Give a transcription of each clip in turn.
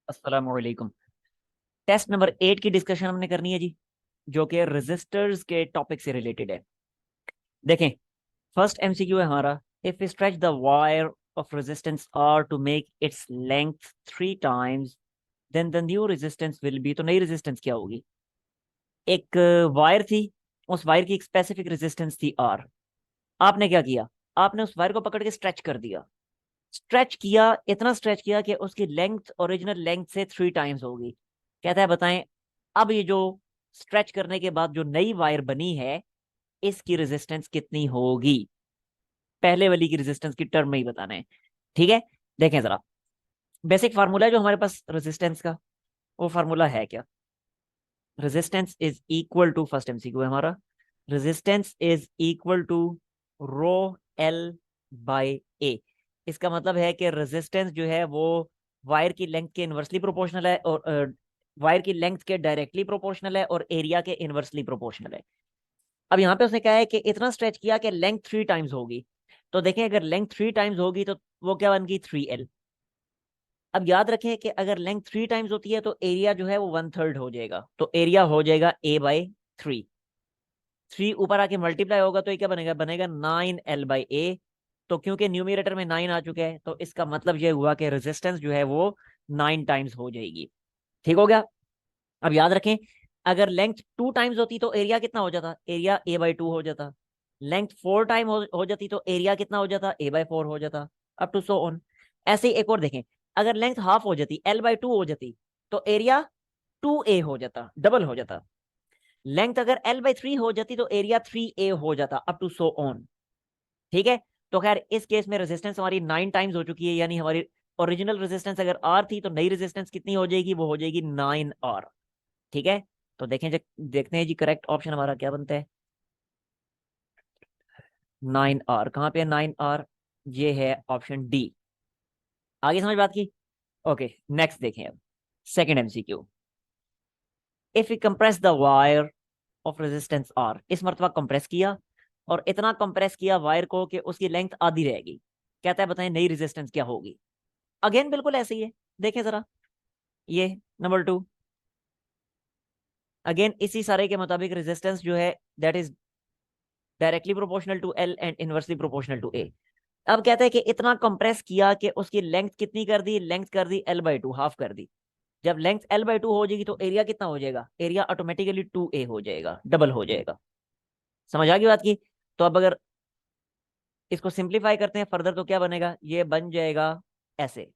अस्सलाम वालेकुम। Test number 8 की डिस्कशन हमने करनी है जी, जो कि रेजिस्टर्स के टॉपिक से रिलेटेड है। देखें, फर्स्ट एमसीक्यू है हमारा। If we stretch the wire of resistance R to make its length 3 times, then the new resistance will be. तो नई रेजिस्टेंस क्या होगी? एक वायर थी, उस वायर की एक स्पेसिफिक रेजिस्टेंस थी आर। आपने क्या किया? आपने उस वायर को पकड़ के स्ट्रेच कर दिया। स्ट्रेच किया, इतना स्ट्रेच किया कि उसकी लेंथ ओरिजिनल लेंथ से 3 टाइम्स होगी। कहता है बताएं, अब ये जो स्ट्रेच करने के बाद जो नई वायर बनी है, इसकी रेजिस्टेंस कितनी होगी? पहले वाली की रेजिस्टेंस की टर्म में ही बताना है। ठीक है, देखें जरा। बेसिक फार्मूला है जो हमारे पास रेजिस्टेंस का, वो फार्मूला है क्या? Resistance is equal to, first MCQ है हमारा, resistance is equal to rho L by A. इसका मतलब है कि रेजिस्टेंस जो है वो वायर की लेंथ के इनवर्सली प्रोपोर्शनल है, और वायर की लेंथ के डायरेक्टली प्रोपोर्शनल है, और एरिया के इनवर्सली प्रोपोर्शनल है। अब यहाँ पे उसने कहा है कि इतना स्ट्रेच किया कि लेंथ 3 टाइम्स होगी। तो देखें, अगर लेंथ 3 टाइम्स होगी तो वो क्या बन गई? 3L। अब याद रखें कि अगर लेंथ 3 टाइम्स होती है तो एरिया जो है वो 1/3 हो जाएगा। तो एरिया हो जाएगा A/3। 3 ऊपर आके मल्टीप्लाई होगा तो ये क्या बनेगा? बनेगा 9L/A। तो क्योंकि न्यूमरेटर में 9 आ चुके हैं, तो इसका मतलब ये हुआ कि रेजिस्टेंस जो है वो 9 टाइम्स हो जाएगी। ठीक हो गया? अब याद रखें, अगर लेंथ 2 टाइम्स होती तो एरिया कितना हो जाता? एरिया A/2 हो जाता। लेंथ 4 टाइम हो जाती तो एरिया कितना हो जाता? A/4 हो जाता। Up to so on. ऐसे ही एक और देखें, अगर लेंथ हाफ हो जाती, L/2 हो जाती, तो एरिया 2A हो जाता, डबल हो जाता। लेंथ अगर L/3 हो जाती तो एरिया 3A हो जाता, अप टू सो ऑन। ठीक है? तो खैर इस केस में रेजिस्टेंस हमारी 9 टाइम्स हो चुकी है, यानी हमारी ओरिजिनल रेजिस्टेंस अगर R थी तो नई रेजिस्टेंस कितनी हो जाएगी? वो हो जाएगी 9R। ठीक है? तो देखें, देखते हैं जी, करेक्ट ऑप्शन हमारा क्या बनता है। 9R कहाँ पे है? 9R ये है ऑप्शन डी। आगे समझ बात की? ओके, नेक्स्ट देखें अब। Second MCQ. If you compress the wire of resistance are, इस मरतबा कंप्रेस किया, और इतना कंप्रेस किया वायर को कि उसकी लेंथ आधी रहेगी। कहता है बताएं नई रेजिस्टेंस क्या होगी? अगेन बिल्कुल ऐसे ही है। देखें जरा, ये नंबर 2, अगेन इसी सारे के मुताबिक रेजिस्टेंस जो है that is directly proportional to L and inversely proportional to A. अब कहता है कि इतना कंप्रेस किया कि उसकी लेंथ कितनी कर दी? लेंथ कर दी L/2, हाफ कर दी। जब लेंथ L/2 हो जाएगी तो एरिया कितना हो जाएगा? एरिया ऑटोमेटिकली 2A हो जाएगा, डबल हो जाएगा। समझ आ गई बात की? तो अब अगर इसको सिंप्लीफाई करते हैं फर्दर तो क्या बनेगा? ये बन जाएगा ऐसे,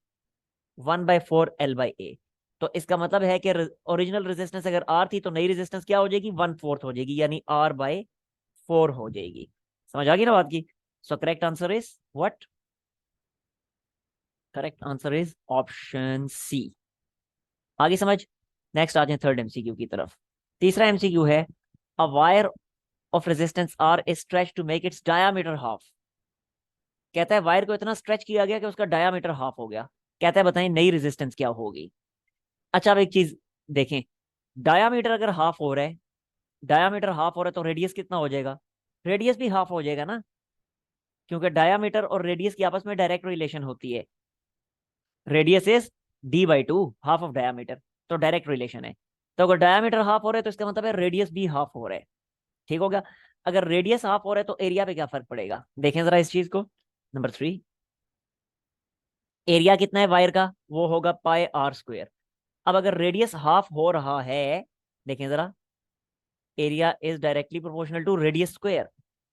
1/4L/A। तो इसका मतलब है कि ओरिजिनल रेजिस्टेंस अगर R थी तो नई रेजिस्टेंस क्या हो जाएगी? 1/4 हो जाएगी, यानी R/4 हो जाएगी। समझ आ गई ना बात की? So correct answer is what? Correct answer is option C. आगे समझ। नेक्स्ट आ जाए थर्ड एमसीक्यू की तरफ। तीसरा एमसीक्यू है, a wire of resistance R is stretch to make its diameter half. कहता है वायर को इतना स्ट्रेच किया गया कि उसका डायामीटर हाफ हो गया। कहता है बताएं नई रेजिस्टेंस क्या होगी? अच्छा, अब एक चीज देखें, डायामीटर अगर हाफ हो रहा है, डायामीटर हाफ हो रहा है तो रेडियस कितना हो जाएगा? रेडियस भी हाफ हो जाएगा ना, क्योंकि डायामीटर और रेडियस की आपस में डायरेक्ट रिलेशन होती है। Radius is D/2, half of diameter. तो डायरेक्ट रिलेशन है। तो अगर डायामीटर हाफ हो रहा है तो इसका मतलब है रेडियस भी हाफ हो रहा है। ठीक हो गया? अगर रेडियस हाफ हो रहा है तो एरिया पे क्या फर्क पड़ेगा? देखें जरा इस चीज को। नंबर 3, एरिया कितना है वायर का? वो होगा πr²। अब अगर रेडियस हाफ हो रहा है, देखें जरा, area is directly proportional to radius square.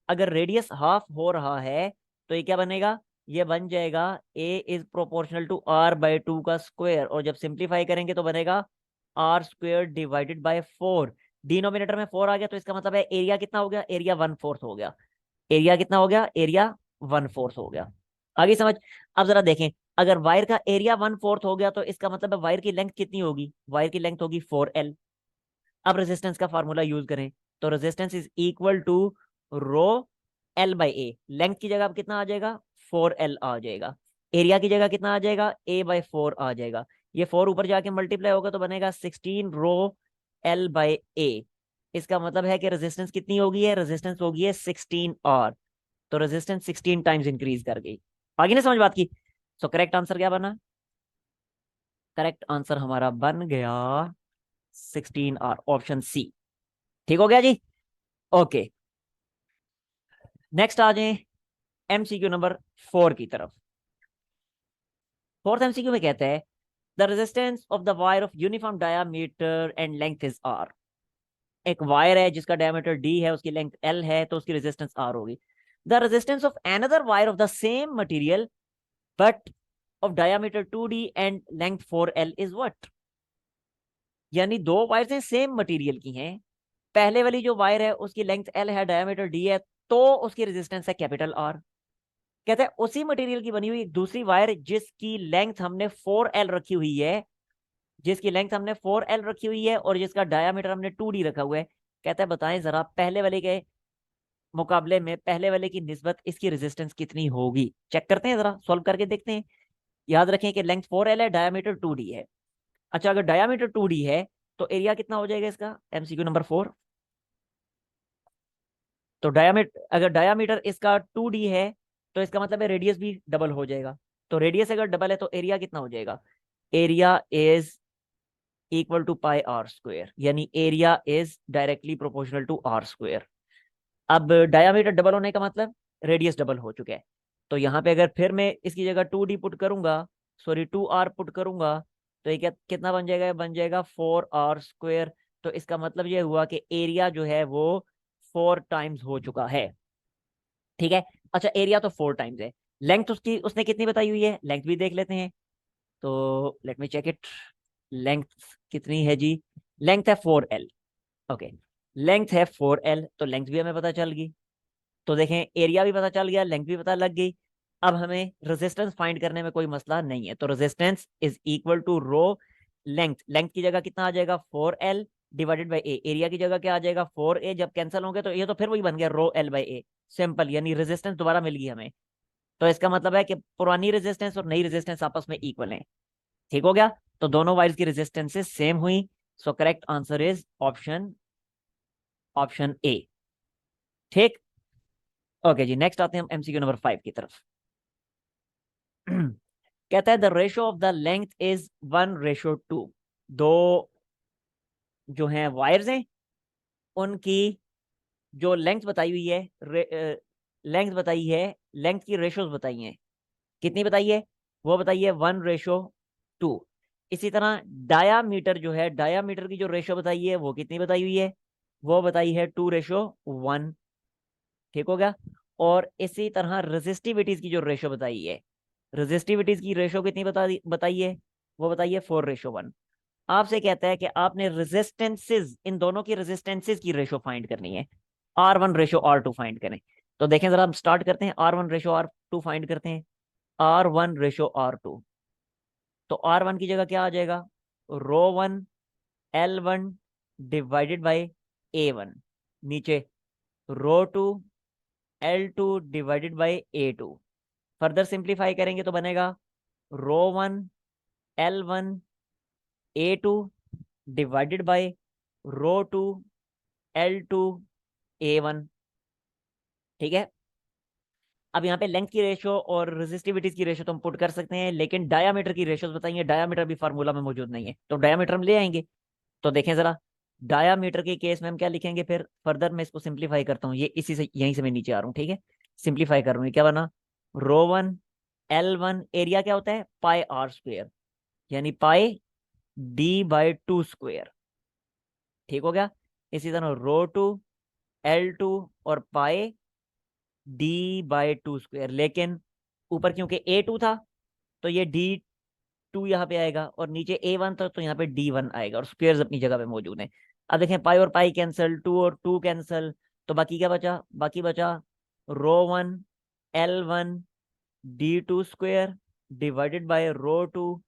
अगर रेडियस हाफ हो रहा है तो ये क्या बनेगा? ये बन जाएगा ए इज प्रोपोर्शनल टू R/2 का स्क्वायर, और जब सिंप्लीफाई करेंगे तो बनेगा R² डिवाइडेड बाय 4। डिनोमिनेटर में 4 आ गया तो इसका मतलब है एरिया कितना हो गया? एरिया 1/4 हो गया। एरिया कितना हो गया? एरिया 1/4 हो गया। आगे समझ। अब जरा देखें, अगर वायर का एरिया 1/4 हो गया तो इसका मतलब है वायर की लेंथ कितनी होगी? वायर की लेंथ होगी 4L। अब रेजिस्टेंस का फार्मूला यूज करें तो resistance is equal to rho L/A। Length की जगह अब कितना आ जाएगा? 4L आ जाएगा। एरिया की जगह कितना आ जाएगा? A/4 आ जाएगा। ये 4 ऊपर जाके मल्टीप्लाई होगा तो बनेगा 16 रो L/A। इसका मतलब है कि रेजिस्टेंस कितनी होगी? है रेजिस्टेंस होगी है 16R। तो रेजिस्टेंस 16 टाइम्स इंक्रीज कर गई। आगे ना समझ बात की? सो करेक्ट आंसर क्या बना? करेक्ट आंसर हमारा बन गया 16R, ऑप्शन सी। ठीक हो गया जी। ओके, नेक्स्ट आ जाए एमसीक्यू नंबर 4 की तरफ। फोर्थ एमसीक्यू में कहते हैं the resistance of the wire of uniform diameter and length is R. एक वायर है जिसका डायमीटर डी है, उसकी लेंथ एल है, तो उसकी रेजिस्टेंस आर होगी। The resistance of another wire of the same material but of diameter 2D and length 4L is what. यानी दो वायर्स हैं सेम मटेरियल की हैं, पहले वाली जो वायर है उसकी लेंथ एल है, डायमीटर डी है, तो उसकी रेजिस्टेंस है कैपिटल आर। कहते हैं उसी मटेरियल की बनी हुई एक दूसरी वायर जिसकी लेंथ हमने 4L रखी हुई है, जिसकी लेंथ हमने 4L रखी हुई है और जिसका डायमीटर हमने 2D रखा हुआ है। कहता है बताएं जरा पहले वाले के मुकाबले में पहले वाले की निस्बत इसकी रेजिस्टेंस कितनी होगी। चेक करते हैं, जरा सॉल्व करके देखते हैं। याद रखें कि लेंथ 4L है, डायमीटर 2D है। अच्छा, अगर डायमीटर 2D है तो एरिया कितना हो जाएगा इसका, एमसीक्यू नंबर 4। तो डायमीटर, अगर डायमीटर इसका 2D है तो इसका मतलब है रेडियस भी डबल हो जाएगा। तो रेडियस अगर डबल है तो एरिया कितना हो जाएगा, area is equal to pi R square, यानी area is directly proportional to R square. अब डायमीटर डबल होने का मतलब रेडियस डबल हो चुका है। तो यहाँ पे अगर फिर मैं इसकी जगह 2D पुट करूंगा, सॉरी 2R पुट करूंगा, तो ये कितना बन जाएगा, बन जाएगा 4R स्क्वायर। तो इसका मतलब ये हुआ कि एरिया जो है वो 4 टाइम्स हो चुका है। ठीक है। अच्छा, एरिया तो 4 टाइम्स है, लेंथ उसकी उसने कितनी बताई हुई है, लेंथ भी देख लेते हैं। तो let me check it, length कितनी है जी, लेंथ है 4L। ओके, लेंथ है 4L, तो लेंथ भी हमें पता चल गई। तो देखें एरिया भी पता चल गया, लेंथ भी पता लग गई। अब हमें रेजिस्टेंस फाइंड करने में कोई मसला नहीं है। तो resistance is equal to rho length, length की जगह कितना आ जाएगा 4L divided by A, area की जगह क्या आ जाएगा 4A। जब कैंसिल होंगे तो ये तो फिर वही बन गया रो L बाई ए, सिंपल, यानी रेजिस्टेंस दोबारा मिल गई हमें। तो इसका मतलब है कि पुरानी रेजिस्टेंस और नई रेजिस्टेंस आपस में इक्वल है। ठीक हो गया, तो दोनों वायर्स की रेजिस्टेंसेस सेम हुई। सो correct answer is option option A. ठीक। ओके जी, नेक्स्ट आते हैं हम एमसीक्यू नंबर 5 की तरफ। कहता है the ratio of the length is 1:2। दो जो हैं वायर्स हैं उनकी जो लेंथ बताई हुई है, लेंथ बताई है, लेंथ की रेशियोज बताई हैं, कितनी बताई है, वो बताई है 1:2। इसी तरह डायामीटर जो है, डायामीटर की जो रेशियो बताई है वो कितनी बताई हुई है, वो बताई है 2:1। ठीक हो गया। और इसी तरह रेजिस्टिविटीज की जो रेशियो बताई है, रेजिस्टिविटीज की रेशियो कितनी बताई है, वो बताइए 4:1। आपसे कहता है कि आपने रेजिस्टेंसेस, इन दोनों की रेजिस्टेंसेस की रेशियो फाइंड करनी है, R1:R2 फाइंड करें। तो देखें जरा, हम स्टार्ट करते हैं, R1:R2 फाइंड करते हैं। R1:R2, तो R1 की जगह क्या आ जाएगा, रो 1 L1 डिवाइडेड बाई A1, नीचे रो 2 L2 divided by A2। Further simplify करेंगे तो बनेगा रो 1 L1 A2 divided by rho 2 L2 A1। ठीक है। अब यहाँ पे लेंथ की रेशियो और रेजिस्टिविटीज की रेशियो तो हम पुट कर सकते हैं, लेकिन डायामीटर की रेशियोज बताइए, डायामीटर भी फार्मूला में मौजूद नहीं है, तो डायामीटर हम ले आएंगे। तो देखें जरा, डायामीटर के केस में हम क्या लिखेंगे, फिर फर्दर मैं इसको सिंप्लीफाई करता हूँ, ये इसी से यहीं से मैं नीचे आ रहा हूँ। ठीक है, सिंप्लीफाई कर रहा हूँ, ये क्या बना, रो 1 L1, एरिया क्या होता है पाई आर स्क्वेयर, यानी पाई D/2 स्क्वेयर। ठीक हो गया। इसी तरह रो 2 L2 और पाई D/2 स्क्वेयर, लेकिन ऊपर क्योंकि A2 था तो ये D2 यहाँ पे आएगा, और नीचे A1 था तो यहाँ पे D1 आएगा, और स्क्वेयर्स अपनी जगह पे मौजूद हैं। अब देखें पाई और पाई कैंसिल, 2 और 2 कैंसिल, तो बाकी क्या बचा, बाकी बचा rho 1 L1 D2 square divided by rho 2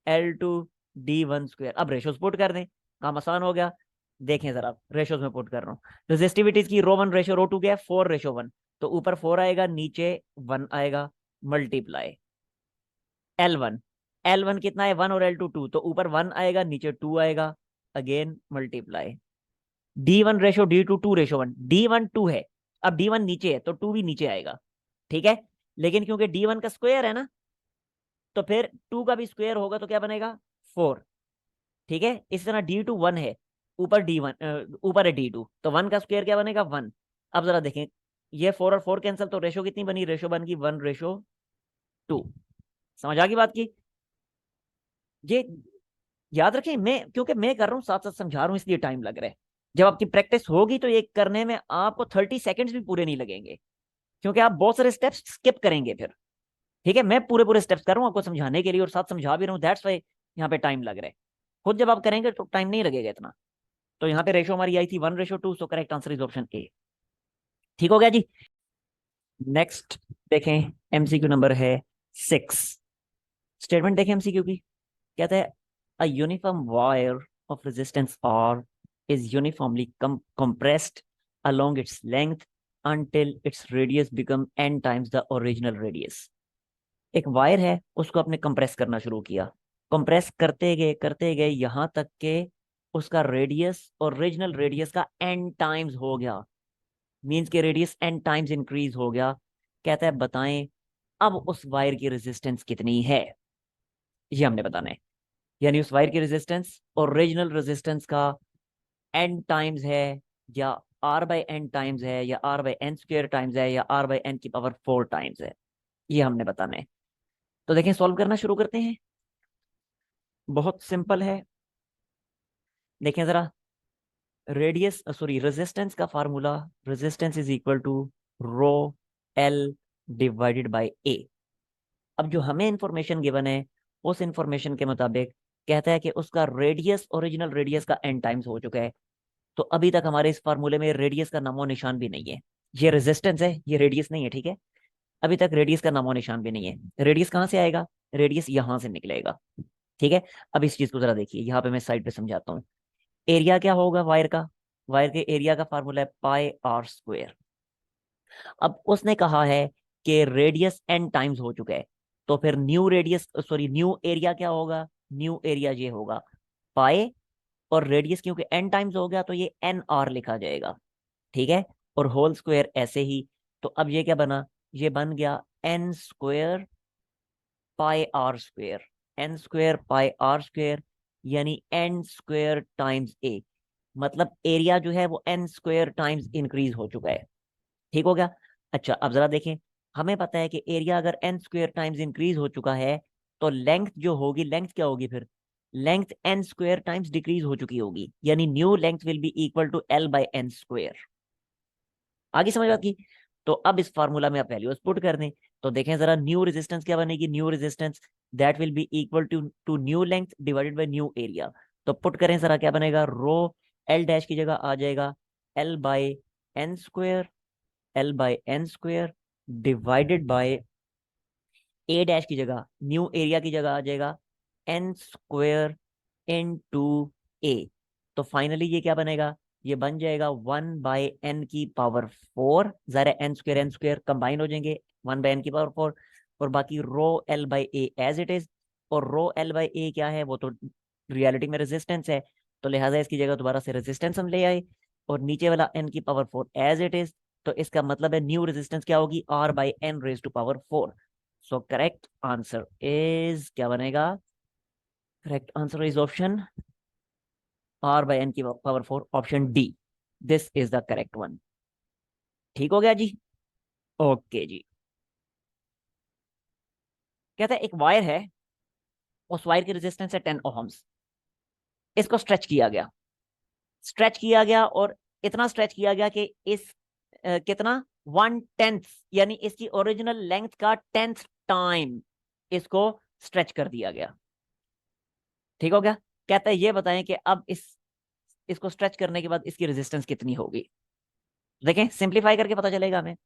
L2 D1 square. अब रेशोज पुट कर दें, काम आसान हो गया। देखें जरा, रेशोज में पुट कर रहा हूँ। रेजिस्टिविटीज की रो 1:रो 2 क्या है 4:1, तो ऊपर 4 आएगा, नीचे 1 आएगा, मल्टीप्लाई L1, L1 कितना है 1 और L2 2, तो ऊपर 1 आएगा, नीचे 2 आएगा, अगेन मल्टीप्लाई D1:2 D1 2 है। अब D1 नीचे है तो 2 भी नीचे आएगा। ठीक है, लेकिन क्योंकि D1 का स्क्वायर है ना, तो फिर 2 का भी स्क्वायर होगा तो क्या बनेगा 4, ठीक है। इस तरह D2 1 है, ऊपर D1 ऊपर है D2, तो 1 का स्क्वायर क्या बनेगा 1। अब जरा देखें, ये 4 और 4 कैंसिल, तो रेशो कितनी बनी, रेशो बन गई 1:2। समझ आ गई बात की। ये याद रखें, मैं क्योंकि मैं कर रहा हूँ साथ साथ समझा रहा हूँ इसलिए टाइम लग रहा है। जब आपकी प्रैक्टिस होगी तो ये करने में आपको 30 सेकेंड्स भी पूरे नहीं लगेंगे, क्योंकि आप बहुत सारे स्टेप्स स्किप करेंगे फिर। ठीक है, मैं पूरे पूरे स्टेप्स कर रहा हूँ आपको समझाने के लिए और साथ समझा भी रहा हूँ, दैट्स वाई यहाँ पे टाइम लग रहा है। खुद जब आप करेंगे तो टाइम नहीं लगेगा इतना। तो यहाँ पे रेशो हमारी आई थी 1:2, सो correct answer is option A. ठीक हो गया जी। नेक्स्ट देखें, एमसीक्यू नंबर है 6। स्टेटमेंट देखें एमसीक्यू की। कहता है a uniform wire of resistance R is uniformly compressed along its length until its radius become n times the original radius। एक वायर है, उसको आपने कंप्रेस करना शुरू किया, कंप्रेस करते गए यहां तक के उसका रेडियस ओरिजिनल रेडियस का n टाइम्स हो गया। मींस के रेडियस n टाइम्स इंक्रीज हो गया। कहता है बताएं अब उस वायर की रेजिस्टेंस कितनी है, ये हमने बताना है। यानी उस वायर की रेजिस्टेंस ओरिजिनल रेजिस्टेंस का n टाइम्स है, या R/n टाइम्स है, या R/n² टाइम्स है, या R/n⁴ टाइम्स है, ये हमने बताना है। तो देखें, सॉल्व करना शुरू करते हैं। बहुत सिंपल है। देखें जरा, रेडियस सॉरी रेजिस्टेंस का formula, resistance is equal to rho L divided by A. अब जो हमें इंफॉर्मेशन गिवन है, उस इंफॉर्मेशन के मुताबिक कहता है कि उसका रेडियस ओरिजिनल रेडियस का n टाइम्स हो चुका है। तो अभी तक हमारे इस फार्मूले में रेडियस का नामो निशान भी नहीं है। ये रेजिस्टेंस है, ये रेडियस नहीं है, ठीक है। अभी तक रेडियस का नामो निशान भी नहीं है। रेडियस कहाँ से आएगा, रेडियस यहां से निकलेगा, ठीक है। अब इस चीज को जरा देखिए, यहाँ पे मैं साइड पे समझाता हूँ। एरिया क्या होगा वायर का, वायर के एरिया का फार्मूला है πr²। अब उसने कहा है कि रेडियस n टाइम्स हो चुका है, तो फिर new radius sorry new area क्या होगा, न्यू एरिया ये होगा पाए, और रेडियस क्योंकि n टाइम्स हो गया तो ये nr लिखा जाएगा, ठीक है। और होल स्क्वायर ऐसे ही। तो अब ये क्या बना, ये बन गया n² πr², n² πr², यानी n² टाइम्स a। मतलब एरिया जो है वो n² टाइम्स इंक्रीज हो चुका है। ठीक हो गया। अच्छा अब जरा देखें, हमें पता है कि एरिया अगर n² टाइम्स इंक्रीज हो चुका है, तो लेंथ जो होगी, लेंथ क्या होगी फिर, लेंथ n² टाइम्स डिक्रीज हो चुकी होगी, यानी new length will be equal to L/n²। आगे समझ बात की। तो अब इस फार्मूला में आप वैल्यूज पुट कर दें, तो देखें जरा, न्यू रेजिस्टेंस क्या बनेगी, new resistance that will be equal to to new length divided by new area. तो पुट करें जरा, क्या बनेगा, रो एल डैश की जगह आ जाएगा L/n², L/n² divided by A dash की जगह, न्यू एरिया की जगह आ जाएगा n² इंटू ए। तो फाइनली ये क्या बनेगा, ये बन जाएगा 1/n⁴। जरा n² कंबाइन हो जाएंगे, 1/n⁴, और बाकी रो L/a एज इट इज। और रो L/a क्या है, वो तो रियलिटी में रेजिस्टेंस है, तो लिहाजा इसकी जगह दोबारा से रेजिस्टेंस हम ले आए, और नीचे वाला n⁴ एज इट इज। तो इसका मतलब है न्यू रेजिस्टेंस क्या होगी, R/n⁴। So correct answer is क्या बनेगा, correct answer is option R/n⁴, option D. This is the correct one. ठीक हो गया जी। ओके जी। कहता है एक वायर है, उस वायर की रेजिस्टेंस है 10 ओहम्स। इसको स्ट्रेच किया गया और इतना स्ट्रेच किया गया कि इस कितना 1/10, यानी इसकी ओरिजिनल लेंथ का 10th टाइम इसको स्ट्रेच कर दिया गया। ठीक हो गया। कहता है ये बताएं कि अब इसको स्ट्रेच करने के बाद इसकी रेजिस्टेंस कितनी होगी। देखें, सिंप्लीफाई करके पता चलेगा हमें।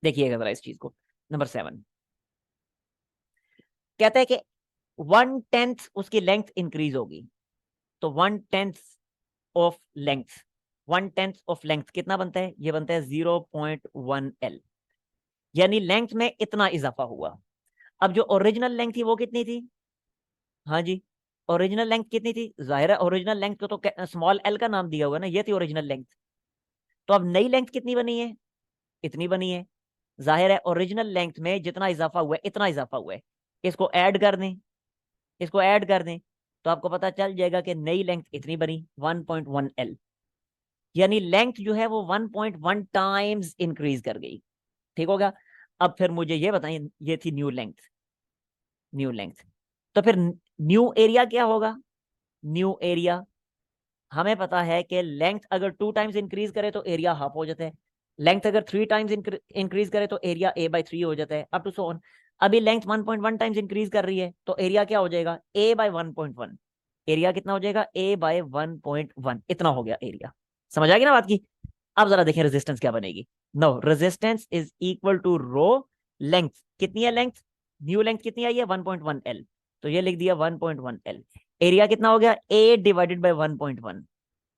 देखिएगा जरा इस चीज को। नंबर 7 कहता है कि 1/10 उसकी लेंथ इंक्रीज होगी, तो 1/10 ऑफ लेंथ कितना बनता है, ये बनता है 0.1 L, यानी लेंथ में इतना इजाफा हुआ। अब जो ओरिजिनल लेंथ थी वो कितनी थी, हाँ जी, ओरिजिनल लेंथ कितनी थी, जाहिर है ओरिजिनल लेंथ को तो स्मॉल एल का नाम दिया हुआ ना, ये थी ओरिजिनल लेंथ। तो अब नई लेंथ कितनी बनी है, इतनी बनी है। जाहिर है ओरिजिनल लेंथ में जितना इजाफा हुआ है इतना इजाफा हुआ है, इसको ऐड कर दें, इसको ऐड कर दें तो आपको पता चल जाएगा कि नई लेंथ इतनी बनी 1.1 L, यानी लेंथ जो है वो 1.1 टाइम्स इंक्रीज कर गई। ठीक हो गया। अब फिर मुझे ये बताइए, ये थी न्यू लेंथ, न्यू लेंथ, तो फिर न्यू एरिया क्या होगा? न्यू एरिया हमें पता है कि लेंथ अगर 2 टाइम्स इंक्रीज करे तो एरिया हाफ हो जाता है, लेंथ अगर 3 टाइम्स इंक्रीज करे तो एरिया A/3 हो जाता है, अप टू सो ऑन। अभी लेंथ 1.1 टाइम्स इंक्रीज कर रही है तो एरिया क्या हो जाएगा? A/1.1। एरिया कितना हो जाएगा? A/1.1, इतना हो गया एरिया। समझ आ गई ना बात की? अब जरा देखें रेजिस्टेंस क्या बनेगी। No, resistance is equal to rho length. कितनी है लेंथ? न्यू लेंथ कितनी आई है? 1.1 L, तो ये लिख दिया 1.1 L। एरिया कितना हो गया? A/1.1,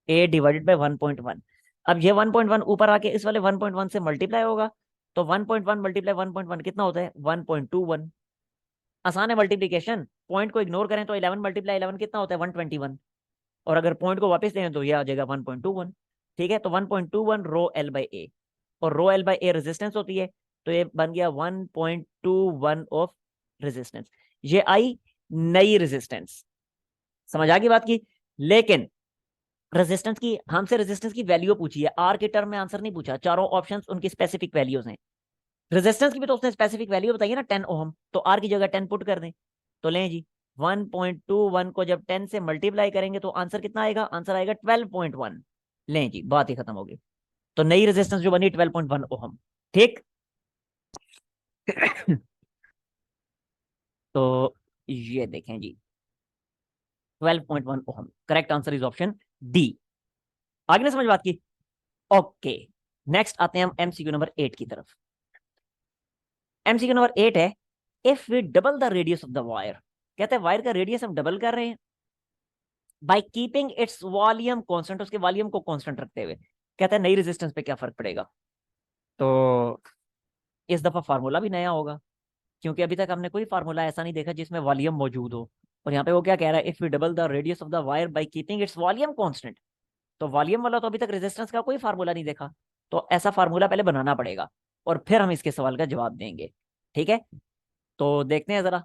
A/1.1। अब ये 1.1 ऊपर आके इस वाले 1.1 से मल्टीप्लाई होगा, तो 1.1 मल्टीप्लाई 1.1 कितना होता है? 1.21। आसान है मल्टीप्लीकेशन, पॉइंट को इग्नोर करें तो 11 मल्टीप्लाई 11 कितना होता है? 121। और अगर पॉइंट को वापस दें तो ये आ जाएगा 1.21। ठीक है, तो 1.21 रो L बाई ए, और रो L बाई ए रेजिस्टेंस होती है, तो ये बन गया 1.21 ऑफ रेजिस्टेंस। ये आई नई रेजिस्टेंस। समझ आ गई बात की? लेकिन रेजिस्टेंस की, हमसे रेजिस्टेंस की वैल्यू पूछी है, आर के टर्म में आंसर नहीं पूछा। चारों ऑप्शंस उनकी स्पेसिफिक वैल्यूज हैं। रेजिस्टेंस की भी तो उसने स्पेसिफिक वैल्यू बताई है ना, 10 ओम, तो आर की जगह 10 पुट कर दें। तो लें जी, 1.21 को जब 10 से मल्टीप्लाई करेंगे तो आंसर कितना आएगा? आंसर आएगा 12.1। लें जी, बात ही खत्म हो गई। तो नई रेजिस्टेंस जो बनी 12.1 ओम। ठीक। तो ये देखें जी, 12.1 ohm, correct answer is option D. आगे ना समझ बात की? ओके, नेक्स्ट आते हैं हम एमसीक्यू नंबर 8 की तरफ। एमसीक्यू नंबर 8 है, if we double the radius of the wire. कहते हैं वायर का रेडियस हम डबल कर रहे हैं bye keeping its volume constant, उसके वॉल्यूम को कांस्टेंट रखते हुए। कहते हैं नई रेजिस्टेंस पे क्या फर्क पड़ेगा? तो इस दफा फार्मूला भी नया होगा, क्योंकि अभी तक हमने कोई फार्मूला ऐसा नहीं देखा जिसमें वॉल्यूम मौजूद हो। और यहाँ पे वो क्या कह रहा है? If we double the radius of the wire by keeping its volume constant. तो वॉल्यूम वाला तो अभी तक रेजिस्टेंस का कोई फार्मूला नहीं देखा, तो ऐसा फार्मूला पहले बनाना पड़ेगा और फिर हम इसके सवाल का जवाब देंगे। ठीक है, तो देखते हैं जरा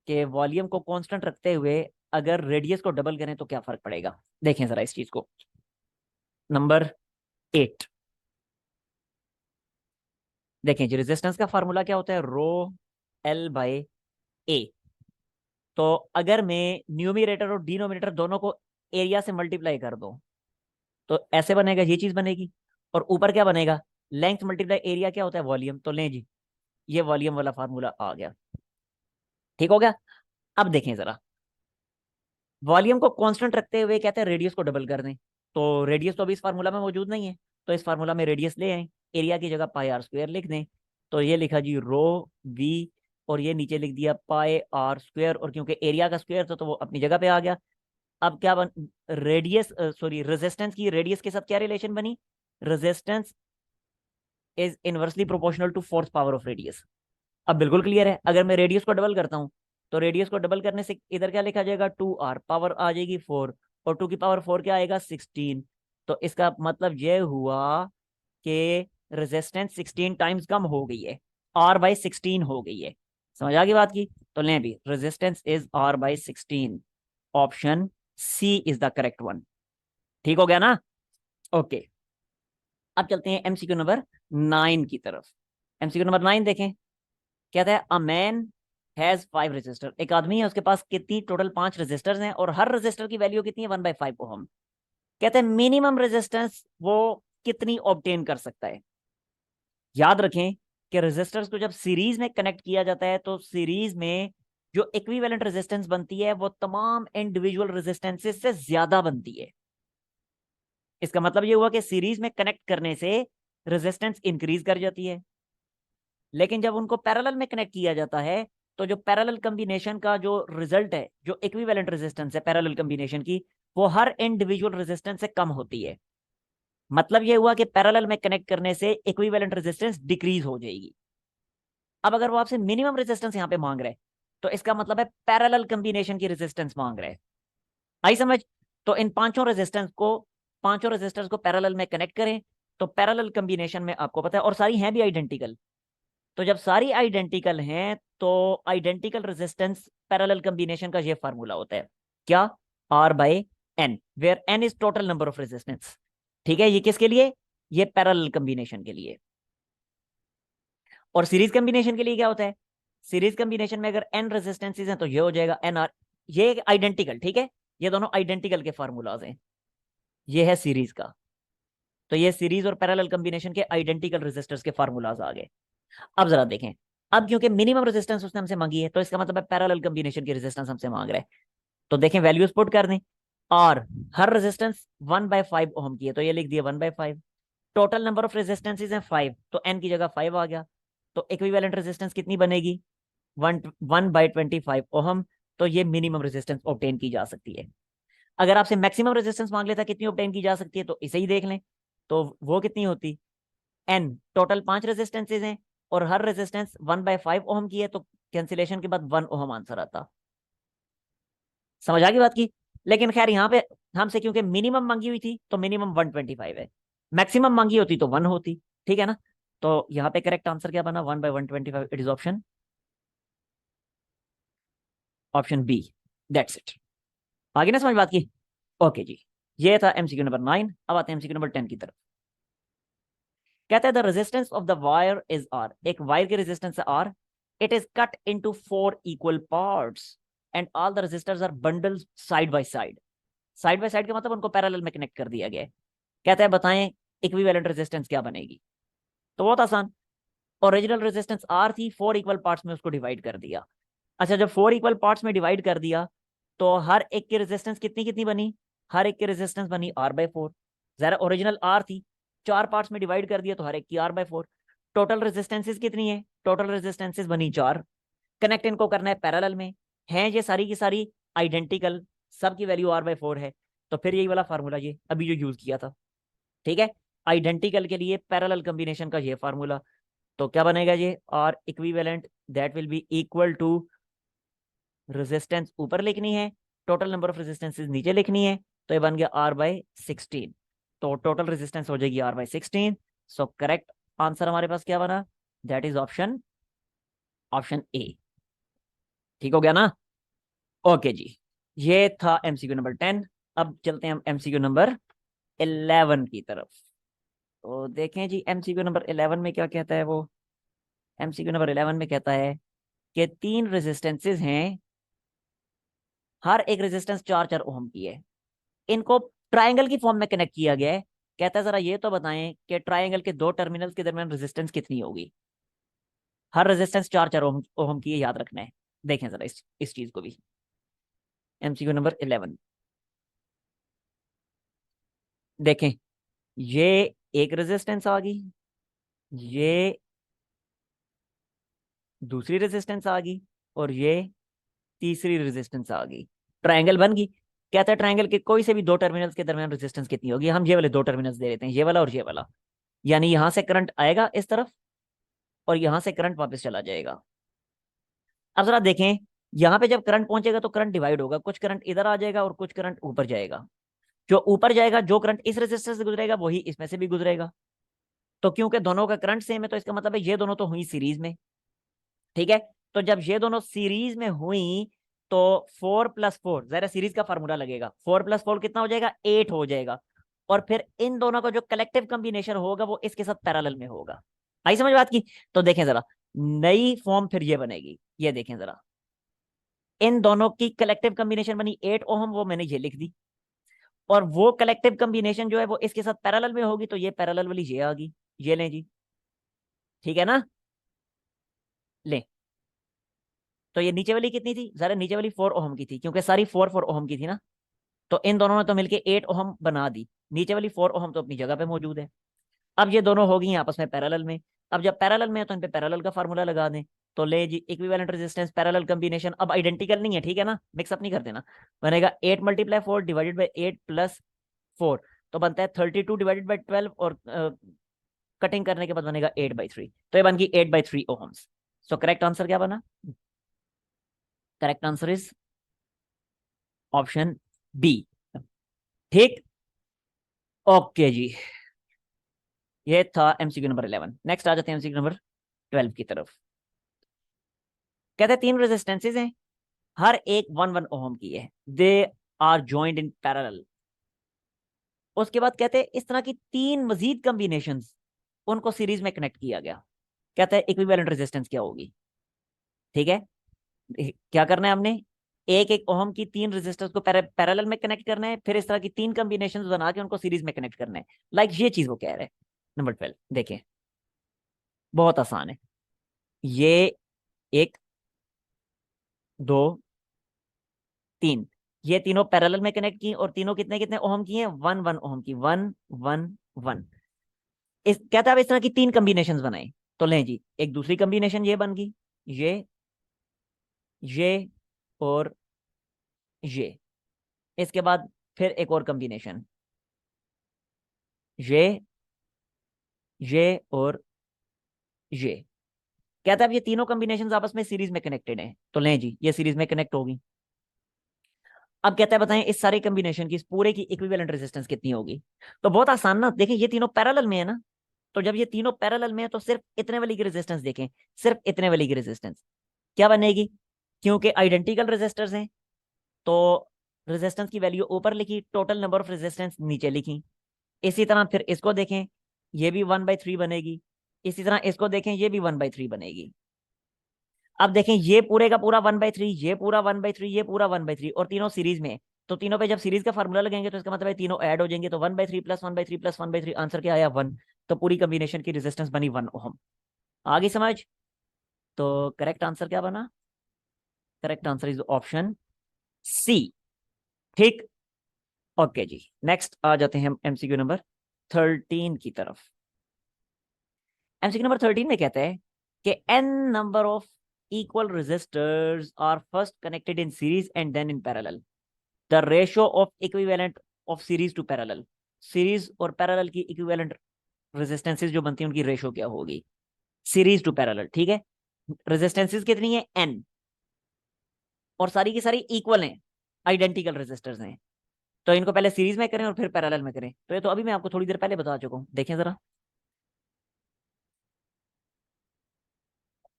कि वॉल्यूम को कांस्टेंट रखते हुए अगर रेडियस को डबल करें तो क्या फर्क पड़ेगा। देखें जरा इस चीज को। नंबर 8, देखें जी, रेजिस्टेंस का फार्मूला क्या होता है? रो L बाय ए। तो अगर मैं न्यूमिनेटर और डिनोमिनेटर दोनों को एरिया से मल्टीप्लाई कर दूं तो ऐसे बनेगा, ये चीज बनेगी। और ऊपर क्या बनेगा? लेंथ मल्टीप्लाई एरिया क्या होता है? वॉल्यूम। तो लें जी, ये वॉल्यूम वाला फार्मूला आ गया। ठीक हो गया। अब देखें जरा, वॉल्यूम को कांस्टेंट रखते हुए कहते हैं रेडियस को डबल कर दें। तो रेडियस तो अभी इस फार्मूला में मौजूद नहीं है, तो इस फार्मूला में रेडियस ले आए, एरिया की जगह πr² लिख दें। तो ये लिखा जी रो वी, और ये नीचे लिख दिया πr², और क्योंकि एरिया का स्क्वायर था तो वो अपनी जगह पे आ गया। अब क्या बन, रेडियस सॉरी रेजिस्टेंस की रेडियस के साथ क्या रिलेशन बनी? Resistance is inversely proportional to fourth power of radius. अब बिल्कुल क्लियर है, अगर मैं रेडियस को डबल करता हूं तो रेडियस को डबल करने से इधर क्या लिखा जाएगा? 2r, पावर आ जाएगी 4, और 2 की पावर 4 क्या आएगा? 16। तो इसका मतलब यह हुआ कि रेजिस्टेंस 16 टाइम्स कम हो गई है, r/16 हो गई है। समझ आ गई बात की? तो लें भी, resistance is r/16, option C is the correct one. ठीक हो गया ना? ओके, अब चलते हैं एमसीक्यू नंबर 9 की तरफ। एमसीक्यू नंबर 9 देखें, कहता है अ मैन हैज 5 रजिस्टर। एक आदमी है, उसके पास कितनी टोटल 5 रजिस्टर्स हैं, और हर रजिस्टर की वैल्यू कितनी है? 1/5 ओहम। कहते हैं मिनिमम रेजिस्टेंस वो कितनी ऑब्टेन कर सकता है। याद रखें कि रेजिस्टर्स को जब सीरीज में कनेक्ट किया जाता है तो सीरीज में जो इक्विवेलेंट रेजिस्टेंस बनती है वो तमाम इंडिविजुअल रेजिस्टेंसेस से ज्यादा बनती है। इसका मतलब ये हुआ कि सीरीज में कनेक्ट करने से रेजिस्टेंस इंक्रीज कर जाती है, लेकिन जब उनको पैरेलल में कनेक्ट किया जाता है तो जो पैरेलल कॉम्बिनेशन का जो रिजल्ट है, जो इक्विवेलेंट रेजिस्टेंस है पैरेलल कॉम्बिनेशन की, वो हर इंडिविजुअल रेजिस्टेंस से कम होती है। मतलब ये हुआ कि पैरेलल में कनेक्ट करने से इक्विवेलेंट रेजिस्टेंस डिक्रीज हो जाएगी। अब अगर वो आपसे मिनिमम रेजिस्टेंस यहाँ पे मांग रहे हैं तो इसका मतलब है पैरेलल कॉम्बिनेशन की रेजिस्टेंस मांग रहे हैं। आई समझ? तो इन पांचों रेजिस्टेंस को पैरेलल में कनेक्ट करें तो पैरेलल कॉम्बिनेशन में आपको पता है, और सारी हैं भी आइडेंटिकल, तो जब सारी आइडेंटिकल हैं तो आइडेंटिकल रेजिस्टेंस पैरेलल कॉम्बिनेशन का ये फार्मूला होता है, क्या, R by N, where N is total number of resistance. ठीक है, ये किसके लिए, ये पैरेलल कॉम्बिनेशन के लिए। और सीरीज कॉम्बिनेशन के लिए क्या होता है, सीरीज कॉम्बिनेशन में अगर N रेजिस्टेंसेज हैं तो ये हो जाएगा NR, ये आइडेंटिकल, ठीक है, ये दोनों आइडेंटिकल के फार्मूलाज हैं, ये है सीरीज का। तो ये सीरीज और पैरेलल कॉम्बिनेशन के आइडेंटिकल रेजिस्टर्स के फार्मूलाज आ गए। अब जरा देखें, अब क्योंकि मिनिमम रेजिस्टेंस उसने हमसे मांगी है तो इसका मतलब है पैरेलल कॉम्बिनेशन की रेजिस्टेंस हमसे मांग रहा है। तो देखें वैल्यूज पुट कर दें, और हर रेजिस्टेंस 1/5 ओम की है तो ये लिख दिया 1/5। टोटल नंबर ऑफ रेजिस्टेंसेज हैं 5, तो n की जगह 5 आ गया। तो इक्विवेलेंट रेजिस्टेंस कितनी बनेगी, 1/25 ओम। तो ये मिनिमम रेजिस्टेंस ऑब्टेन की जा सकती है। अगर आपसे मैक्सिमम रेजिस्टेंस मांग लेता कितनी ऑब्टेन की जा सकती है, तो इसे ही देख लें, तो वो कितनी होती, n, टोटल 5 रेजिस्टेंसेज हैं और हर रेजिस्टेंस 1/5 ओम की है, तो कैंसिलेशन के बाद 1 ओम आंसर आता। समझ आ गई बात की। लेकिन खैर यहाँ पे हमसे क्योंकि मिनिमम मांगी हुई थी तो मिनिमम 125 है, मैक्सिमम मांगी होती तो 1 होती, ठीक है ना। तो यहाँ पे करेक्ट आंसर क्या बना, 1/125, it is option B, that's it. आगे ना समझ बात की। ओके जी, ये था एमसीक्यू नंबर 9। अब आते हैं एमसीक्यू नंबर 10 की तरफ। कहता है the resistance of the wire is R, एक वायर की रेजिस्टेंस है R, it is cut into 4 equal parts and all the resistors are bundled side by side. Side by side का मतलब उनको पैरेलल में कनेक्ट कर दिया गया है। कहता है बताएं इक्विवेलेंट रेजिस्टेंस क्या बनेगी। तो बहुत आसान, ओरिजिनल रेजिस्टेंस आर थी, 4 इक्वल पार्ट्स में उसको डिवाइड कर दिया। अच्छा, जब 4 इक्वल पार्ट्स में डिवाइड कर दिया तो हर एक की रेजिस्टेंस कितनी कितनी बनी, हर एक की रेजिस्टेंस बनी R/4। जरा ओरिजिनल R थी, 4 पार्ट्स में डिवाइड कर दिया तो हर एक की R/4। टोटल रेजिस्टेंसेस कितनी है, टोटल रेजिस्टेंसेस बनी 4। कनेक्ट इनको करना है पैरेलल में, हैं ये सारी की सारी आइडेंटिकल, सब की वैल्यू R/4 है। तो फिर यही वाला फार्मूला ये अभी जो यूज किया था, ठीक है, आइडेंटिकल के लिए पैरेलल कॉम्बिनेशन का ये फार्मूला। तो क्या बनेगा ये, R equivalent that will be equal to, resistance ऊपर लिखनी है, टोटल नंबर ऑफ रेजिस्टेंसेज नीचे लिखनी है, तो ये बन गया R/16। तो टोटल रेजिस्टेंस हो जाएगी R/16। सो करेक्ट आंसर हमारे पास क्या बना, that is option option A. ठीक हो गया ना। ओके जी, ये था एमसीक्यू नंबर 10। अब चलते हैं हम एमसीक्यू नंबर 11 की तरफ। तो देखें जी एमसीक्यू नंबर 11 में क्या कहता है वो। एमसीक्यू नंबर 11 में कहता है कि 3 रेजिस्टेंसेज हैं, हर एक रेजिस्टेंस 4-4 ओम की है, इनको ट्रायंगल की फॉर्म में कनेक्ट किया गया है। कहता है जरा ये तो बताएं कि ट्रायंगल के 2 टर्मिनल्स के दरमियान रेजिस्टेंस कितनी होगी। हर रेजिस्टेंस 4-4 ओम ओम की है, याद रखना है। देखें जरा इस चीज को भी, एमसीक्यू नंबर 11 देखें। ये एक रेजिस्टेंस आ गई, ये दूसरी रेजिस्टेंस आ गई, और ये तीसरी रेजिस्टेंस आ गई। ट्रायंगल बन गई। कहता है ट्रायंगल के कोई से भी 2 टर्मिनल्स के दरमियान रेजिस्टेंस कितनी होगी। हम ये वाले 2 टर्मिनल्स दे देते हैं, ये वाला और ये वाला। यानी यहां से करंट आएगा इस तरफ और यहां से करंट वापस चला जाएगा। अब जरा देखें, यहां पे जब करंट पहुंचेगा तो करंट डिवाइड होगा, कुछ करंट इधर आ जाएगा और कुछ करंट ऊपर जाएगा। जो ऊपर जाएगा, जो करंट इस रेजिस्टर से गुजरेगा वही इसमें से भी गुजरेगा। तो क्योंकि दोनों का करंट सेम है तो इसका मतलब है ये दोनों तो हुई सीरीज में, ठीक है। तो जब ये दोनों सीरीज में हुई तो 4+4, जरा सीरीज का फार्मूला लगेगा, 4+4 कितना हो जाएगा, 8 हो जाएगा। और फिर इन दोनों का जो कलेक्टिव कॉम्बिनेशन होगा वो इसके साथ पैरेलल में होगा। आई समझ बात की। तो देखें जरा, नई फॉर्म फिर ये बनेगी, ये देखें जरा, इन दोनों की कलेक्टिव कॉम्बिनेशन बनी 8 ओहम, वो मैंने ये लिख दी। और वो कलेक्टिव कॉम्बिनेशन जो है वो इसके साथ पैरेलल में होगी, तो ये पैरेलल वाली ये आ गई, ये लें जी, ठीक है ना। ले, तो ये नीचे वाली कितनी थी, जरा नीचे वाली 4 ओहम की थी, क्योंकि सारी 4-4 ओहम की थी ना। तो इन दोनों ने तो मिलके 8 ओहम बना दी, नीचे वाली 4 ओहम तो अपनी जगह पे मौजूद है। अब ये दोनों हो गई आपस में पैरेलल में। अब जब पैरेलल में है तो इन पे पैरेलल का फार्मूला लगा दें। तो ले जी, इक्विवेलेंट रेजिस्टेंस पैरेलल कॉम्बिनेशन, अब आइडेंटिकल नहीं है, ठीक है ना, मिक्सअप नहीं कर देना। बनेगा 8 × 4 डिवाइडेड बाई 8+4, तो बनता है 32 डिवाइडेड बाई 12, और कटिंग करने के बाद बनेगा 8/3, तो ये बन गई 8/3 ओहम्स। सो करेक्ट आंसर क्या बना, correct answer is option B. ठीक, ओके जी, ये था एमसीक्यू नंबर 11। नेक्स्ट आ जाते हैं एमसीक्यू नंबर 12 की तरफ। कहते हैं 3 रेजिस्टेंसेज हैं, हर एक 1 ओम की है, they are joined in parallel. उसके बाद कहते हैं इस तरह की 3 मजीद कॉम्बिनेशंस, उनको सीरीज में कनेक्ट किया गया। कहता है इक्विवेलेंट रेजिस्टेंस क्या होगी। ठीक है, क्या करना है हमने, एक एक ओहम की 3 रेजिस्टर्स को पैरेलल में कनेक्ट करना है, फिर इस तरह की 3 कॉम्बिनेशंस बना के उनको सीरीज में कनेक्ट करना है। ये चीज वो कह रहे हैं। नंबर 12 देखें, बहुत आसान है। ये 1 2 3, ये तीनों पैरेलल में कनेक्ट की और तीनों कितने कितने ओहम की हैं, 1 ओहम की, 1 1 1। इस कहता है अब इस तरह की 3 कॉम्बिनेशंस बनाए। तो लें जी, एक दूसरी कॉम्बिनेशन ये बन गई, ये और ये। इसके बाद फिर एक और कॉम्बिनेशन, ये और ये। कहता है अब ये तीनों कॉम्बिनेशंस आपस में सीरीज में कनेक्टेड हैं। तो लें जी, ये सीरीज में कनेक्ट होगी। अब कहता है बताएं इस सारे कॉम्बिनेशन की, इस पूरे की इक्विवेलेंट रेजिस्टेंस कितनी होगी। तो बहुत आसान ना, देखें ये तीनों पैरेलल में है ना, तो जब ये तीनों पैरेलल में है तो सिर्फ इतने वाली की रेजिस्टेंस देखें, सिर्फ इतने वाली की रेजिस्टेंस क्या बनेगी। क्योंकि आइडेंटिकल रेजिस्टर्स हैं तो रेजिस्टेंस की वैल्यू ऊपर लिखी, टोटल नंबर ऑफ रेजिस्टेंस नीचे लिखी। इसी तरह फिर इसको देखें, ये भी 1/3 बनेगी। इसी तरह इसको देखें, ये भी 1/3 बनेगी। अब देखें ये पूरे का पूरा 1/3, ये पूरा 1/3, ये पूरा 1/3, और तीनों सीरीज में। तो तीनों पे जब सीरीज का फार्मूला लगेंगे तो इसका मतलब है तीनों ऐड हो जाएंगे, तो 1/3 प्लस 1/3 प्लस 1/3, आंसर क्या आया 1। तो पूरी कॉम्बिनेशन की रेजिस्टेंस बनी 1 ओहम। आगे समझ। तो करेक्ट आंसर क्या बना, correct answer is option C. ठीक, ओके जी। नेक्स्ट आ जाते हैं हम एमसीक्यू नंबर 13 की तरफ। एमसीक्यू नंबर 13 में कहते हैं कि n number of equal resistors are first connected in series and then in parallel. The ratio of equivalent of series to parallel. Series और पैरेलल की इक्विवेलेंट रेजिस्टेंसेस जो बनती है उनकी रेशियो क्या होगी, सीरीज टू पैरेलल। ठीक है, रेजिस्टेंसेस कितनी है n, और सारी की सारी इक्वल हैं, आइडेंटिकल रेजिस्टर्स हैं। तो इनको पहले सीरीज में करें और फिर पैरेलल में करें। तो ये तो अभी मैं आपको थोड़ी देर पहले बता चुका हूं, देखें जरा,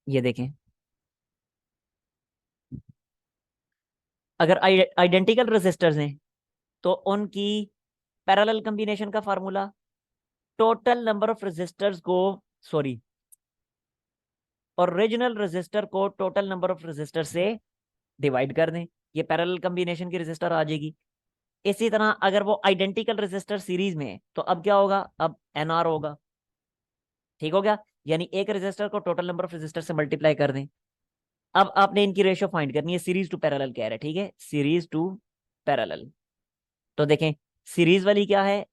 ये देखें। अगर आइडेंटिकल रेजिस्टर्स हैं तो उनकी पैरेलल कॉम्बिनेशन का formula, total number of resistors को, सॉरी, ओरिजिनल रेजिस्टर को टोटल नंबर ऑफ रेजिस्टर से डिवाइड कर दें, ये पैरेलल कॉम्बिनेशन की रेजिस्टर आ जाएगी। इसी तरह अगर वो आइडेंटिकल रेजिस्टर सीरीज में है तो अब क्या होगा, अब एनआर होगा। ठीक हो गया, यानी एक रेजिस्टर को टोटल नंबर ऑफ रेजिस्टर से मल्टीप्लाई कर दें। अब आपने इनकी रेशियो फाइंड करनी है, सीरीज टू पैरेलल कह रहे हैं। ठीक है, सीरीज टू पैरेलल। तो देखें सीरीज वाली क्या है,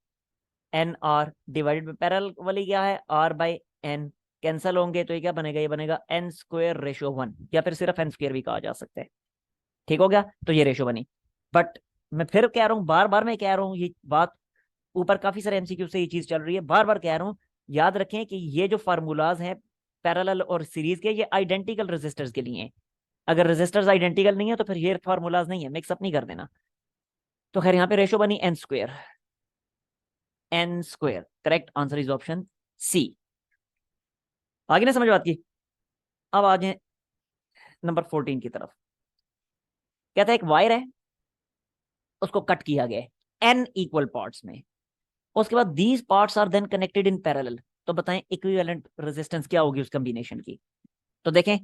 N R, divided by parallel वाली क्या है, आर बाई एन। कैंसल होंगे तो ये क्या बनेगा, ये बनेगा एन स्क्वायर रेशियो 1, या फिर सिर्फ एन स्क्वायर भी कहा जा सकता है। ठीक हो गया, तो ये रेशियो बनी। बट मैं फिर कह रहा हूं, बार बार मैं कह रहा हूं ये बात, ऊपर काफी सारे एमसीक्यू से ये चीज चल रही है, बार बार कह रहा हूं, याद रखें कि ये जो फार्मूलाज हैं पैरेलल और सीरीज के, ये आइडेंटिकल रेजिस्टर्स के लिए हैं। अगर रेजिस्टर्स आइडेंटिकल नहीं है तो फिर ये फार्मूलाज नहीं है, मिक्सअप नहीं कर देना। तो खैर यहाँ पे रेशियो बनी N square, N square. Correct answer is option C. आगे ना समझ बात की। अब आ जाए नंबर 14 की तरफ। कहता है एक वायर है, उसको कट किया गया है एन इक्वल पार्ट्स में। उसके बाद these parts are then connected in parallel. तो बताएं इक्विवेलेंट रेजिस्टेंस क्या होगी उस कॉम्बिनेशन की। तो देखें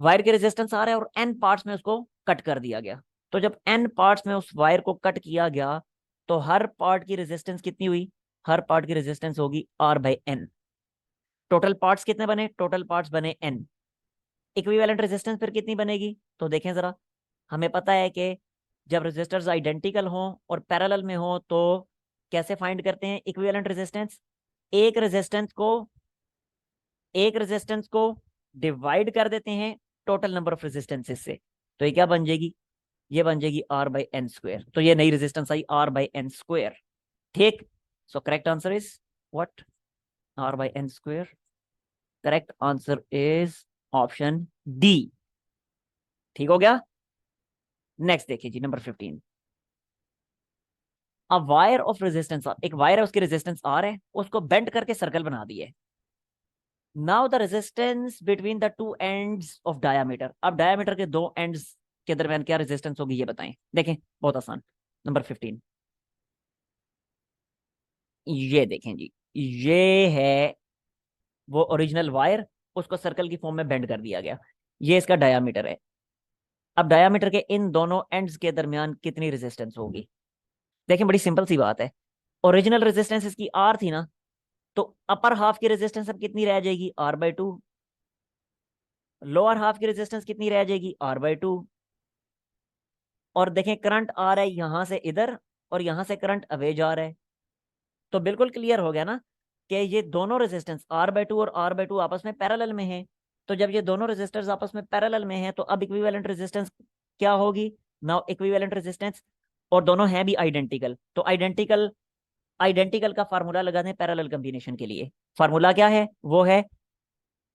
वायर के रेजिस्टेंस आ रहा है और एन पार्ट्स में उसको कट कर दिया गया। तो जब एन पार्ट्स में उस वायर को कट किया गया तो हर पार्ट की रेजिस्टेंस कितनी हुई, हर पार्ट की रेजिस्टेंस होगी R by N. Total parts कितने बने, टोटल पार्ट्स बने एन। इक्विवेलेंट रेजिस्टेंस फिर कितनी बनेगी, तो देखें जरा, हमें पता है कि जब रेजिस्टर्स आइडेंटिकल हों और पैरेलल में हो तो कैसे फाइंड करते हैं इक्विवेलेंट रेजिस्टेंस, एक रेजिस्टेंस को एक रेजिस्टेंस को डिवाइड कर देते हैं टोटल नंबर ऑफ रेजिस्टेंसेस से। तो ये क्या बन जाएगी, ये बन जाएगी आर बाई एन स्क्वायर। तो ये नई रेजिस्टेंस आई आर बाई एन स्क्वायर। ठीक, so correct answer is what, R by N square. Correct answer is option D. ठीक हो गया। नेक्स्ट देखिए जी, नंबर 15। अब वायर ऑफ रेजिस्टेंस, एक वायर है उसकी रेजिस्टेंस आर है, उसको बेंड करके सर्कल बना दिए। Now the resistance between the two ends of diameter. अब डायामीटर के दो एंड्स के दरमियान क्या रेजिस्टेंस होगी ये बताएं। देखें बहुत आसान, नंबर 15 ये देखें जी, ये है वो ओरिजिनल वायर, उसको सर्कल की फॉर्म में बेंड कर दिया गया, ये इसका डायामीटर है। अब डायामीटर के इन दोनों एंड्स के दरमियान कितनी रेजिस्टेंस होगी। देखें बड़ी सिंपल सी बात है, ओरिजिनल रेजिस्टेंस इसकी आर थी ना, तो अपर हाफ की रेजिस्टेंस अब कितनी रह जाएगी, R/2। लोअर हाफ की रेजिस्टेंस कितनी रह जाएगी, R/2। और देखें करंट आ रहा है यहां से इधर, और यहां से करंट अवे जा रहा है, तो बिल्कुल क्लियर हो गया ना कि ये दोनों रेजिस्टेंस R/2 और R/2 आपस में पैरेलल में है। तो जब ये दोनों रेजिस्टर्स आपस में पैरेलल में है तो अब इक्विवेलेंट रेजिस्टेंस क्या होगी, नाउ इक्विवेलेंट रेजिस्टेंस, और दोनों हैं भी आइडेंटिकल, तो आइडेंटिकल आइडेंटिकल का फार्मूला लगा दें पैरेलल कॉम्बिनेशन के लिए। फार्मूला क्या है, वो है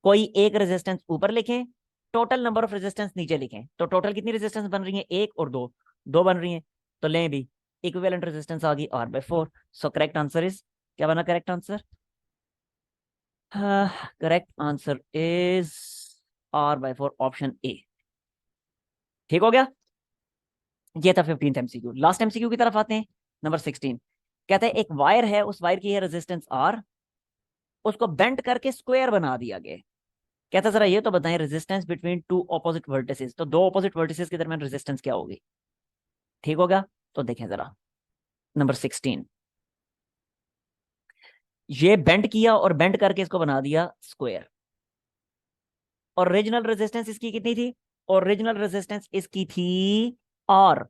कोई एक रेजिस्टेंस ऊपर लिखें, टोटल नंबर ऑफ रेजिस्टेंस नीचे लिखें। तो टोटल कितनी रेजिस्टेंस बन रही है, एक और दो, दो बन रही हैं, तो लें भी इक्विवेलेंट रेजिस्टेंस आ गई R/4। So correct answer is, क्या बना correct answer, correct answer is R/4 option A. ठीक हो गया, ये था 15th MCQ। लास्ट MCQ की तरफ आते हैं, नंबर 16। कहते हैं एक वायर है, उस वायर की है रेजिस्टेंस R, उसको बेंड करके स्क्वायर बना दिया गया। कहता जरा ये तो बताएं resistance between two opposite vertices, तो दो ऑपोजिट वर्टिसेस के दरमियान रेजिस्टेंस क्या होगी। ठीक होगा, तो देखें जरा नंबर 16, ये बेंड किया और बेंड करके इसको बना दिया स्क्वायर। और ओरिजिनल रेजिस्टेंस इसकी कितनी थी, ओरिजिनल रेजिस्टेंस इसकी थी R,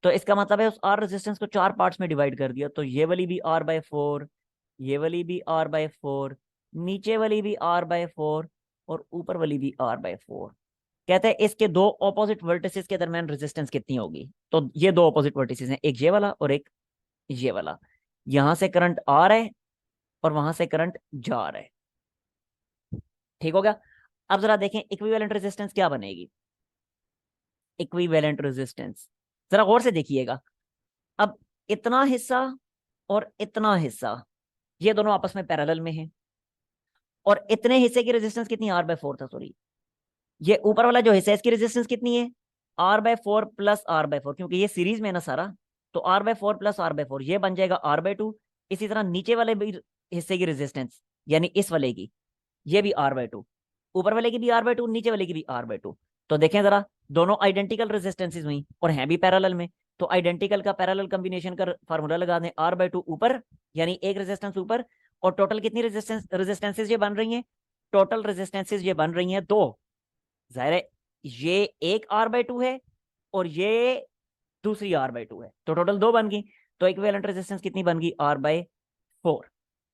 तो इसका मतलब है उस R रेजिस्टेंस को चार पार्ट्स में डिवाइड कर दिया, तो ये वाली भी R/4, ये वाली भी R/4, नीचे वाली भी R/4, और ऊपर वाली भी R/4। कहते हैं इसके दो ऑपोजिट वर्टिसेस के दरमियान रेजिस्टेंस कितनी होगी। तो ये दो ऑपोजिट वर्टिसेस हैं, एक ये वाला और एक ये वाला, यहां से करंट आ रहा है और वहां से करंट जा रहा है। ठीक हो गया, अब जरा देखें इक्विवेलेंट रेजिस्टेंस क्या बनेगी। इक्विवेलेंट रेजिस्टेंस जरा गौर से देखिएगा, अब इतना हिस्सा और इतना हिस्सा ये दोनों आपस में पैरेलल में हैं, और इतने हिस्से की रेजिस्टेंस कितनी, R/4 था सॉरी, ये ऊपर वाला जो हिस्सा है इसकी रेजिस्टेंस कितनी है, R/4 प्लस R/4, क्योंकि ये सीरीज में है ना सारा, तो R/4 प्लस R/4 ये बन जाएगा R/2। इसी तरह नीचे वाले भी हिस्से की रेजिस्टेंस, यानी इस वाले की, ये भी R/2, ऊपर वाले की भी R/2, नीचे वाले की भी R/2। तो देखें जरा, दोनों आइडेंटिकल रेजिस्टेंसेज हुई और हैं भी पैरेलल में, तो आइडेंटिकल का पैरेलल कॉम्बिनेशन का फार्मूला लगा दें, R/2 ऊपर, यानी एक रेजिस्टेंस ऊपर, और टोटल कितनी रेजिस्टेंसेज ये बन रही हैं, टोटल रेजिस्टेंसेज ये बन रही हैं दो। जाहिर है ये एक R/2 है और ये दूसरी R/2 है, तो टोटल दो बन गई, तो इक्विवेलेंट रेजिस्टेंस कितनी बन गई, R/4।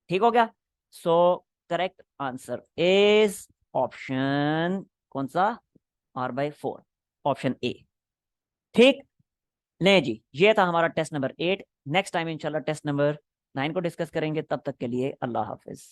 ठीक हो गया, सो करेक्ट आंसर इज ऑप्शन कौन सा, R/4 ऑप्शन ए। ठीक, नहीं जी, ये था हमारा टेस्ट नंबर 8। नेक्स्ट टाइम इंशाल्लाह टेस्ट नंबर 9 को डिस्कस करेंगे, तब तक के लिए अल्लाह हाफिज।